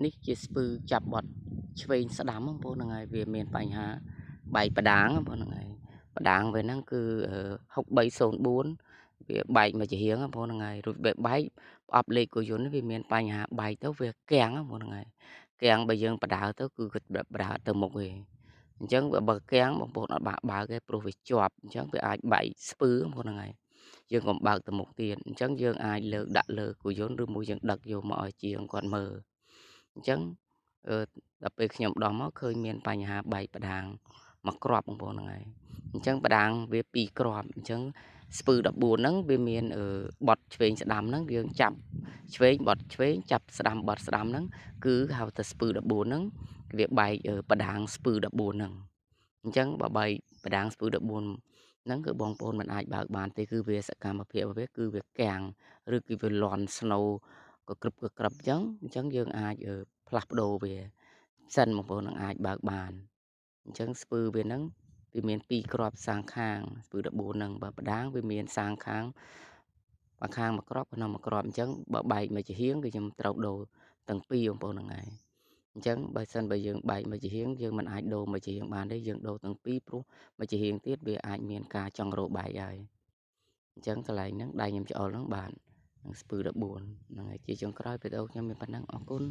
នេះជាស្ពឺចាប់បត់ឆ្វេងស្ដាំបងប្អូនហ្នឹងហើយវាមានបញ្ហាបែកផ្ដាងបងប្អូនហ្នឹងហើយផ្ដាងវាហ្នឹងគឺ6304វាបែកមកជារៀងបងប្អូនហ្នឹងហើយរួចវាបែកប្រអប់លេខគោយន្តវាមានបញ្ហាបែកទៅវាគាំងបងប្អូនហ្នឹងហើយគាំងបើយើងបដើទៅគឺគាត់បដើទៅមុខទេអញ្ចឹងបើគាំងបងប្អូនអត់បាក់បើកទេព្រោះវាជាប់អញ្ចឹងវាអាចបែកស្ពឺបងប្អូនហ្នឹងហើយយើងកុំបើកទៅមុខទៀតអញ្ចឹងយើងអាចលើកដាក់លើគោយន្តឬមួយយើងដឹកយកមកឲ្យជាងគាត់មើលអញ្ចឹងដល់ពេលខ្ញុំដោះមកឃើញមានបញ្ហាបែកផ្ដាងមួយគ្រាប់បងប្អូនហ្នឹងហើយអញ្ចឹងផ្ដាងវា2គ្រាប់អញ្ចឹងស្ពឺ14ហ្នឹងវាមានបត់ឆ្វេងស្ដាំហ្នឹងយើងចាប់ឆ្វេងបត់ឆ្វេងចាប់ស្ដាំបត់ស្ដាំហ្នឹងគឺហៅថាស្ពឺ14ហ្នឹងវាបែកផ្ដាងស្ពឺ14ហ្នឹងអញ្ចឹងបើបែកផ្ដាងស្ពឺ14ហ្នឹងគឺបងប្អូនមិនអាចបើកបានទេគឺវាសកម្មភាពរបស់វាគឺវាកាំងឬគឺវាលន់ស្នូលក៏ក្រឹបអញ្ចឹងយើងអាចផ្លាស់ប្ដូរវាសិនបងប្អូននឹងអាចបើកបានអញ្ចឹងស្ពឺវាហ្នឹងវាមាន2គ្រាប់សាងខាងស្ពឺ14ហ្នឹងបើផ្ដាងវាមានសាងខាងខាងមួយគ្រាប់ក្នុងមួយគ្រាប់អញ្ចឹងបើបែកមកជាហៀងគឺខ្ញុំត្រូវដូរទាំងពីរបងប្អូនហ្នឹងហើយអញ្ចឹងបើសិនបើយើងបែកមកជាហៀងយើងមិនអាចដូរមកជាហៀងបានទេយើងដូរទាំងពីរព្រោះមកជាហៀងទៀតវាអាចមានការចង់រោបែកហើយអញ្ចឹងកន្លែងហ្នឹងដៃខ្ញុំច្អល់ហ្នឹងបាទនឹងស្ពឺ14ហ្នឹងហើយជាចុងក្រោយវីដេអូខ្ញុំមានប៉ុណ្ណឹងអរគុណ